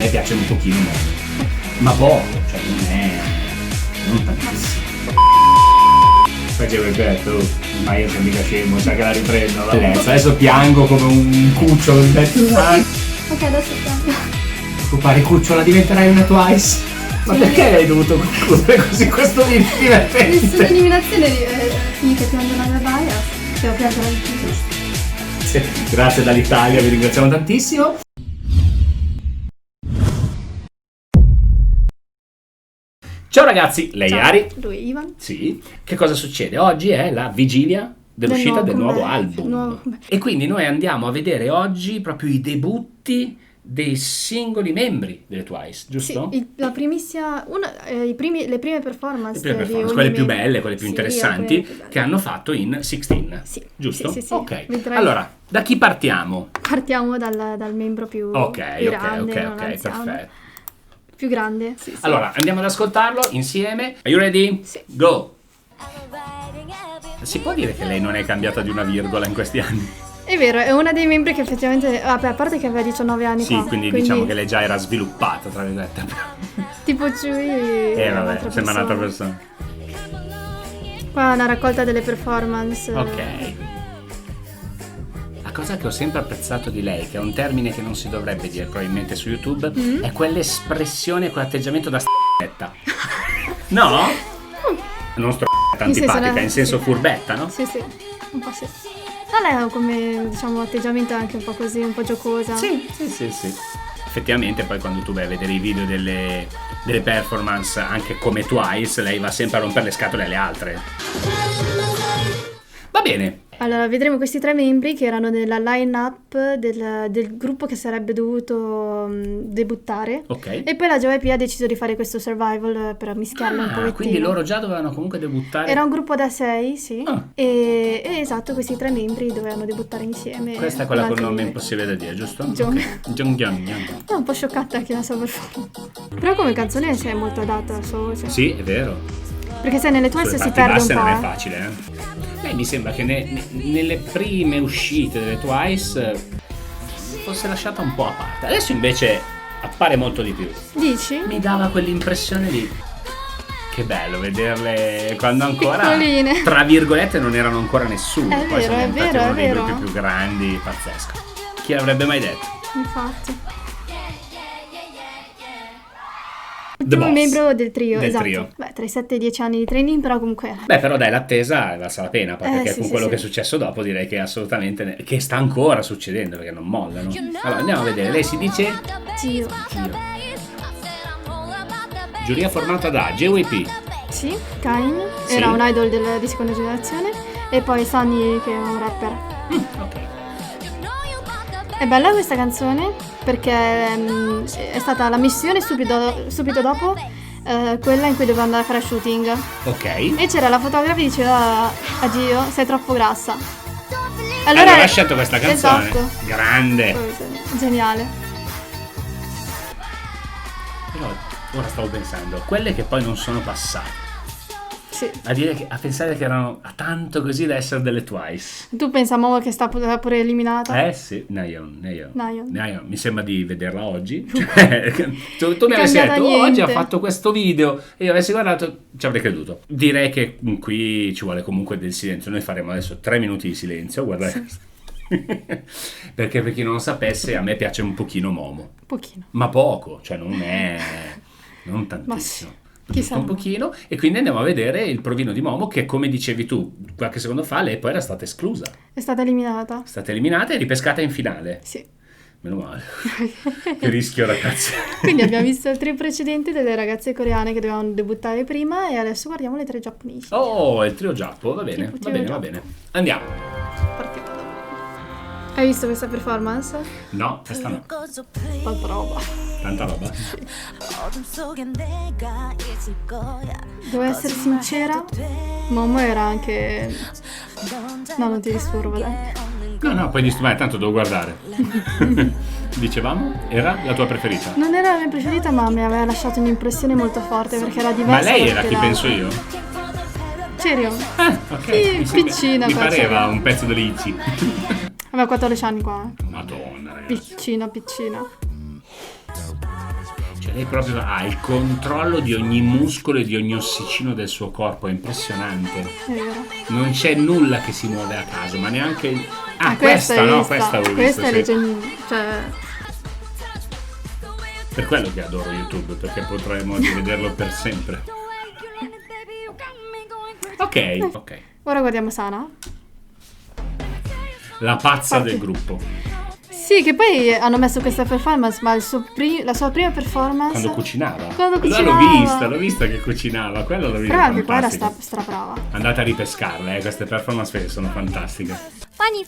me piace un pochino ma poco, cioè non tantissimo. Facevo il petto, ma io sono mica scemo, sai che la riprendo, vabbè. Adesso piango come un cucciolo di petto. Ok, adesso piango. Occupare cucciola, diventerai una Twice. Ma perché hai dovuto concludere così questo video divertente? Nessuna eliminazione finita piangere la mia baia. Devo piangere di più. Sì, grazie dall'Italia, vi ringraziamo tantissimo. Ciao ragazzi, lei Ciao, Ari. lui Ivan. Sì. Che cosa succede? Oggi è la vigilia dell'uscita del nuovo album. E quindi noi andiamo a vedere oggi proprio i debutti dei singoli membri delle Twice, giusto? Sì, la primissima, le prime performance, quelle più belle, quelle più sì, interessanti quelle più che hanno fatto in 16, sì, giusto? Sì. Ok, Vedrai. allora, da chi partiamo? Partiamo dal membro più grande, non anziano. Perfetto. Più grande, sì. Allora, andiamo ad ascoltarlo insieme. Are you ready? Sì. Go! Si può dire che lei non è cambiata di una virgola in questi anni? È vero, è una dei membri che effettivamente, a parte che aveva 19 anni Sì, fa. quindi diciamo che lei già era sviluppata, tra virgolette. Tipo Chewie Vabbè, sembra un'altra persona. Qua è una raccolta delle performance. Ok. La cosa che ho sempre apprezzato di lei, che è un termine che non si dovrebbe dire probabilmente su YouTube, è quell'espressione, quell'atteggiamento da s***etta. No? Non antipatica, in senso furbetta, no? Sì, un po' sì. Ma lei ha come, diciamo, atteggiamento anche un po' così, un po' giocosa. Sì. Effettivamente poi quando tu vai a vedere i video delle performance, anche come Twice, lei va sempre a rompere le scatole alle altre. Va bene. Allora, vedremo questi tre membri che erano nella line-up del gruppo che sarebbe dovuto debuttare. Ok. E poi la JYP ha deciso di fare questo survival per mischiarlo un pochettino. Quindi loro già dovevano comunque debuttare. Era un gruppo da 6, sì. E esatto, questi tre membri dovevano debuttare insieme. Questa è quella col nome impossibile da dire, giusto? Jong. Jong. Sono un po' scioccata anche la sua performance. Però come canzone si è molto adatta alla sua voce. Sì, è vero. Perché se nelle Twice si perde un po'. Non è facile, Lei mi sembra che nelle prime uscite delle Twice fosse lasciata un po' a parte. Adesso invece appare molto di più. Dici? Mi dava quell'impressione di che bello vederle quando ancora, piccoline, tra virgolette, non erano ancora nessuno. È Poi vero, sono è diventati vero, uno è dei vero. gruppi più grandi, pazzesco. Chi l'avrebbe mai detto? Infatti. The Ultimo Boss. membro del trio, Del esatto. trio. Beh, tra i 7 e i 10 anni di training, però comunque. Beh, però dai, l'attesa valsa la pena, perché sì, con sì, quello sì. che è successo dopo direi che assolutamente che sta ancora succedendo, perché non mollano. Allora andiamo a vedere, lei si dice Gio. giuria formata da JYP, Sì, Kain, Sì. era un idol di seconda generazione, e poi Sunny che è un rapper. ok. È bella questa canzone perché è stata la missione subito dopo quella in cui doveva andare a fare shooting. Ok. E c'era la fotografa che diceva a Gio: sei troppo grassa. Allora ha scelto questa canzone. Esatto. Grande. Geniale. Però ora stavo pensando, quelle che poi non sono passate. Sì. A pensare che erano a tanto così da essere delle Twice. Tu pensavamo che sta pure eliminata? Sì, Nayeon. Nayeon. Mi sembra di vederla oggi. Cioè, tu mi avessi detto, oggi ha fatto questo video, e io avessi guardato, ci avrei creduto. Direi che qui ci vuole comunque del silenzio. Noi faremo adesso 3 minuti di silenzio, guardate. Sì. Perché per chi non lo sapesse, a me piace un pochino Momo. Pochino. Ma poco, cioè non tantissimo. Giusto un pochino, e quindi andiamo a vedere il provino di Momo che, come dicevi tu qualche secondo fa, lei poi era stata esclusa. È stata eliminata. È stata eliminata e ripescata in finale. Sì. Meno male. Che rischio, ragazzi. Quindi abbiamo visto il trio precedente delle ragazze coreane che dovevano debuttare prima, e adesso guardiamo le tre giapponesi. Oh, il trio Giappo, va bene, Tipo va bene, trio va bene. Andiamo. Partiamo da. Hai visto questa performance? No, questa no. Tanta roba. Tanta roba. Devo essere sincera, Momo era anche. No, non ti disturbo, dai. No, poi disturbare, tanto devo guardare. Dicevamo, era la tua preferita? Non era la mia preferita, ma mi aveva lasciato un'impressione molto forte perché era diversa. Ma lei era da chi tutte le penso altre. io? Cheerio. Ok. Sì, piccina. Mi qua, pareva Cheerio. un pezzo delle Itzy. Aveva 14 anni qua. Madonna, ragazzi. Piccina. Cioè lei proprio ha il controllo di ogni muscolo e di ogni ossicino del suo corpo, è impressionante. È vero. Non c'è nulla che si muove a caso, ma neanche... questa no, questa avevo visto. Questa è cioè... Per quello che adoro YouTube, perché potremo rivederlo per sempre. Ok. Ora guardiamo Sana. La pazza del gruppo. Sì, che poi hanno messo questa performance, ma la sua prima performance... Quando cucinava. L'ho vista che cucinava, quello l'ho visto. Però anche qua era strabrava. Andate a ripescarle, queste performance sono fantastiche. Pani,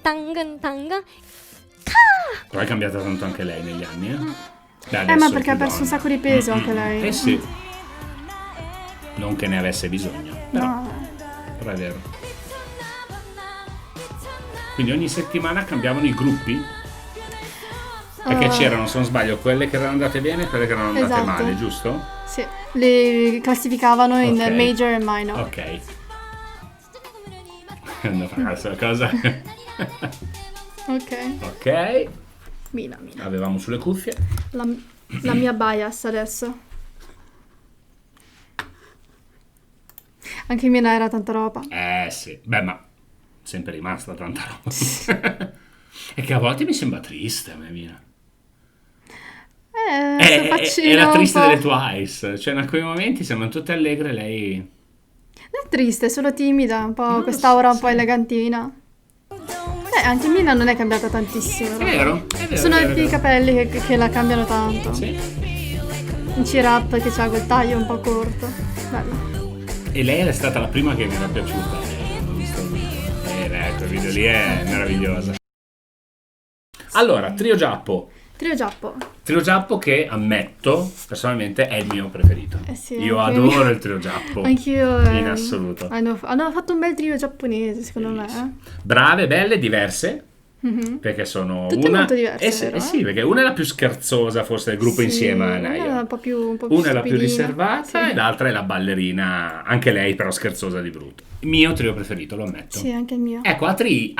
tangan. Però è cambiata tanto anche lei negli anni, Beh, ma perché ha perso un sacco di peso anche lei. Sì. Non che ne avesse bisogno, però, No. però è vero. Quindi ogni settimana cambiavano i gruppi? Perché c'erano, se non sbaglio, quelle che erano andate bene e quelle che erano andate Esatto. male, giusto? Sì, li classificavano in major e minor. Ok. Non fa questa cosa. Ok. Mina. Avevamo sulle cuffie. La mia bias adesso. Anche Mina era tanta roba. Sì. Beh, ma sempre rimasta tanta roba. E che a volte mi sembra triste a me, Mina. È la triste delle Twice. Cioè, in quei momenti sembrano tutte allegre, lei... Non è triste, è solo timida, un po' quest'aura un po' elegantina. Anche Mina non è cambiata tantissimo. È vero. Sono i capelli che la cambiano tanto. Sì. Un C-Rap che ha quel taglio un po' corto. Bello. E lei è stata la prima che mi era piaciuta. Ho visto il video. Ecco, il video lì è meravigliosa. Allora, Trio Giappo. Trio Giappo che ammetto personalmente è il mio preferito. Sì, io adoro il Trio Giappo. Anch'io. In assoluto. Hanno fatto un bel trio giapponese, secondo me. Brave, belle, diverse. Perché sono tutte molto diverse. Vero? Sì, perché una è la più scherzosa forse del gruppo insieme a Nayo. Una è un po' più una è la più riservata e l'altra è la ballerina, anche lei però scherzosa di brutto. Il mio trio preferito, lo ammetto. Sì, anche il mio. Ecco, a Tri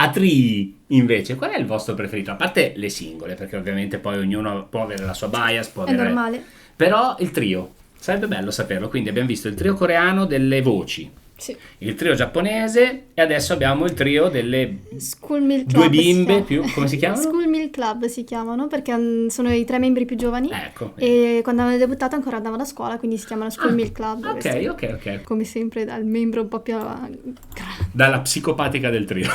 invece, qual è il vostro preferito? A parte le singole, perché ovviamente poi ognuno può avere la sua bias, può avere... È normale. Però il trio, sarebbe bello saperlo. Quindi abbiamo visto il trio coreano delle voci. Sì. Il trio giapponese e adesso abbiamo il trio delle School Milk Club, due bimbe più, come si chiamano? School Milk Club si chiamano perché sono i 3 membri più giovani. Ecco. E quando hanno debuttato ancora andavano a scuola, quindi si chiamano School Milk Club. Ok. Come sempre dal membro un po' più dalla psicopatica del trio.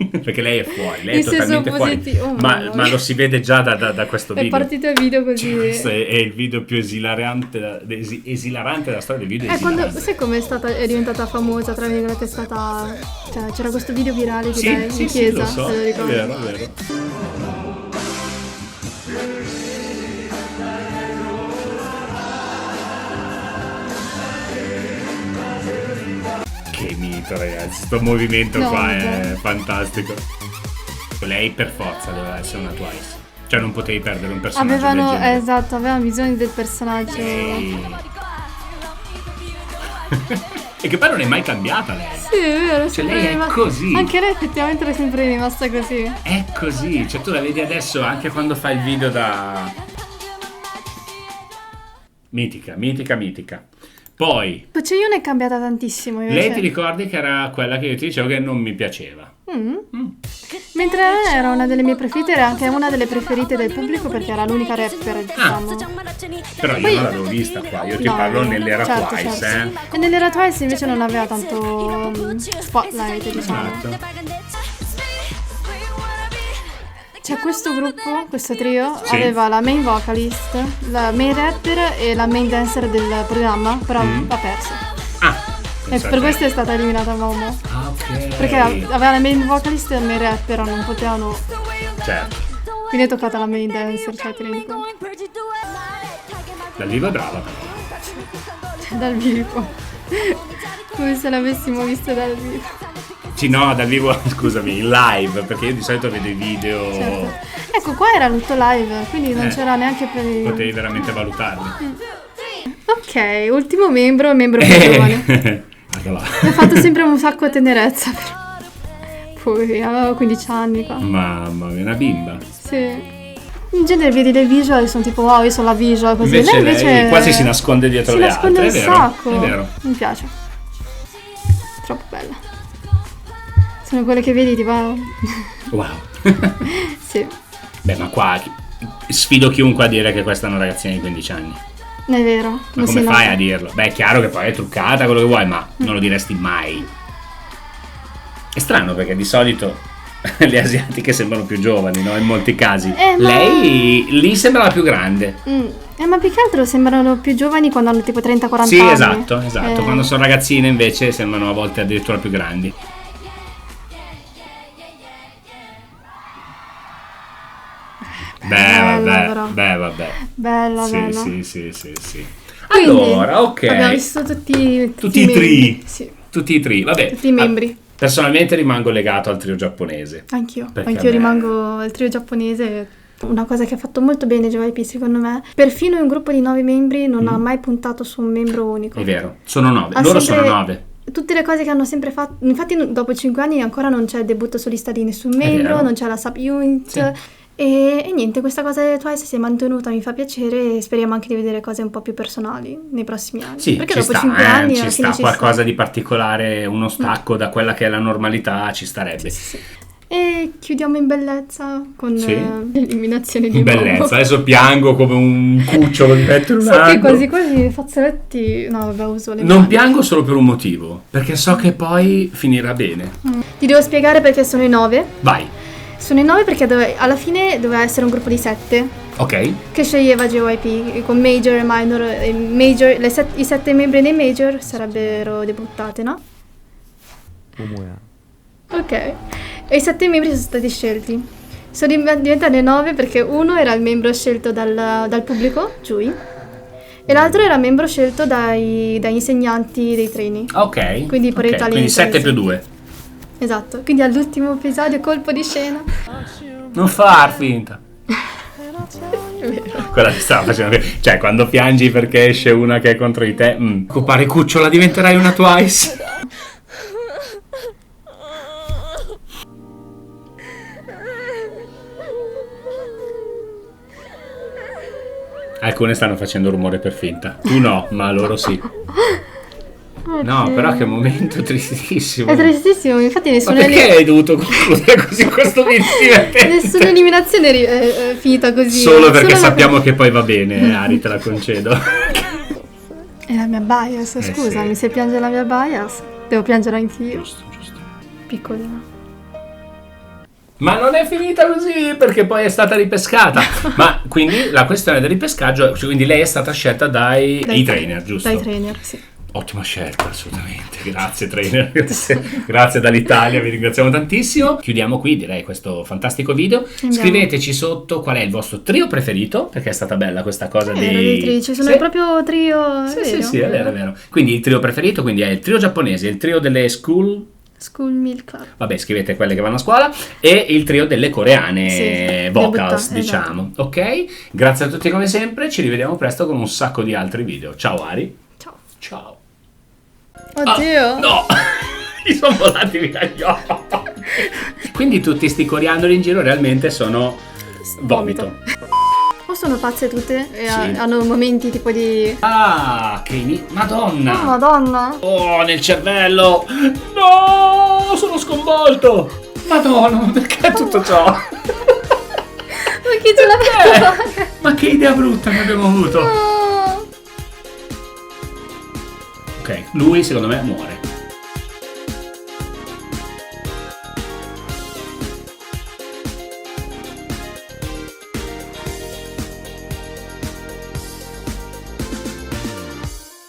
Perché lei è fuori, lei è in senso totalmente fuori. positivo. Ma lo si vede già da questo video. È partito il video così. Questo è il video più esilarante della storia del video. Sai come è diventata famosa, tra virgolette, è stata... Cioè, c'era questo video virale di lei in chiesa. Lo so, se è lo vero. Che mito, ragazzi, sto movimento qua è fantastico. Lei per forza doveva essere una Twice. Cioè non potevi perdere un personaggio del genere. Esatto, avevano bisogno del personaggio. E che poi non è mai cambiata lei. Sì, è vero. Cioè lei è così. Anche lei effettivamente è sempre rimasta così. È così. Cioè tu la vedi adesso anche quando fa il video da... Mitica. Poi Pocheyun è cambiata tantissimo invece. lei ti ricordi che era quella che io ti dicevo che non mi piaceva. Mentre era una delle mie preferite, era anche una delle preferite del pubblico perché era l'unica rapper, diciamo. Però io non l'avevo vista qua, io ti parlo nell'era Twice, certo. E nell'era Twice invece non aveva tanto spotlight, diciamo. Esatto. Cioè questo gruppo, questo trio, aveva la main vocalist, la main rapper e la main dancer del programma, però ha perso. E per questo è stata eliminata Momo. Ok. Perché aveva la main vocalist e la main rapper, non potevano... Certo. Quindi è toccata la main dancer, cioè ti rendi conto? Dal vivo è brava. Dal vivo. Come se l'avessimo vista dal vivo. Sì, no, dal vivo, scusami, in live, perché io di solito vedo i video. Certo. Ecco, qua era tutto live, quindi non c'era neanche per... Potevi veramente valutarli. Ok, ultimo membro più giovane. Mi ha fatto sempre un sacco di tenerezza. Poi aveva 15 anni qua. Mamma mia, una bimba. Sì. In genere vedi le visual e sono tipo wow, io sono la visual così. Lei quasi si nasconde dietro le altre. Si nasconde un sacco. È vero. Mi piace. Troppo bella. Sono quelle che vedi tipo wow. Sì. Beh, ma qua sfido chiunque a dire che questa è una ragazzina di 15 anni. È vero. Ma come fai a dirlo? Beh, è chiaro che poi è truccata, quello che vuoi, ma non lo diresti mai. È strano perché di solito le asiatiche sembrano più giovani, no? In molti casi. Lei lì sembra la più grande. Ma più che altro sembrano più giovani quando hanno tipo 30-40 anni. Sì, esatto. Quando sono ragazzine invece sembrano a volte addirittura più grandi. Bella. Bella. Sì. Quindi, allora, ok. Abbiamo visto tutti i tri. Sì. Tutti i tri, vabbè. Tutti i membri. Personalmente rimango legato al trio giapponese. Anch'io rimango al trio giapponese. Una cosa che ha fatto molto bene JYP secondo me, perfino in un gruppo di 9 membri non ha mai puntato su un membro unico. È vero, sono 9, loro sono 9. Tutte le cose che hanno sempre fatto, infatti dopo 5 anni ancora non c'è il debutto solista di nessun membro, non c'è la sub unit. Sì. E niente, questa cosa di Twice si è mantenuta, mi fa piacere e speriamo anche di vedere cose un po' più personali nei prossimi anni. Sì, perché ci dopo sta, 5 anni ci sta qualcosa di particolare, uno stacco da quella che è la normalità, ci starebbe. Sì. E chiudiamo in bellezza con l'eliminazione di bellezza, Momo. adesso piango come un cucciolo di petto in un angolo. Che quasi quasi fazzoletti. No, vabbè, uso le non mani. piango solo per un motivo, perché so che poi finirà bene. Ti devo spiegare perché sono i 9. Vai. Sono i 9 perché alla fine doveva essere un gruppo di 7. Ok. Che sceglieva JYP con major e minor. I 7 membri nei major sarebbero debuttate, no? Ok. E i 7 membri sono stati scelti. Sono diventate 9 perché uno era il membro scelto dal pubblico, Jui, e l'altro era membro scelto dagli insegnanti dei trainee. Ok. Quindi parità. Quindi 7 più 2. Esatto. Quindi all'ultimo episodio colpo di scena. Non far finta. Quella ti stava facendo. Cioè, quando piangi perché esce una che è contro di te, occupare cucciola, diventerai una Twice. Alcune stanno facendo rumore per finta. Tu no, ma loro sì. No, però che momento tristissimo. È tristissimo, infatti nessuno. Ma perché hai dovuto concludere così questo video divertente? Nessuna eliminazione è finita così. Solo perché sappiamo che poi va bene, Ari, te la concedo. È la mia bias, scusami, se piange la mia bias, devo piangere anch'io. Giusto. Piccolina. Ma non è finita così, perché poi è stata ripescata. Ma quindi la questione del ripescaggio, quindi lei è stata scelta dai trainer, giusto? Dai trainer, sì. Ottima scelta, assolutamente. Grazie trainer, grazie dall'Italia, vi ringraziamo tantissimo. Chiudiamo qui, direi, questo fantastico video. Andiamo. Scriveteci sotto qual è il vostro trio preferito, perché è stata bella questa cosa dei trio. Ci sono proprio trio. Sì, è vero. Quindi il trio preferito, quindi è il trio giapponese, il trio delle School Milk Club. Vabbè, scrivete quelle che vanno a scuola. E il trio delle coreane vocals, diciamo. Esatto. Ok? Grazie a tutti come sempre. Ci rivediamo presto con un sacco di altri video. Ciao Ari. Ciao. Oddio. No! Mi sono volati via gli occhi. Quindi tutti sti coriandoli in giro realmente sono vomito. O sono pazze tutte e hanno momenti tipo di... Madonna! Oh, Madonna! Oh, nel cervello! No! Sono sconvolto! Madonna, perché tutto ciò? Ma chi ce l'ha fatto? Ma che idea brutta che abbiamo avuto! No. Ok, lui secondo me muore.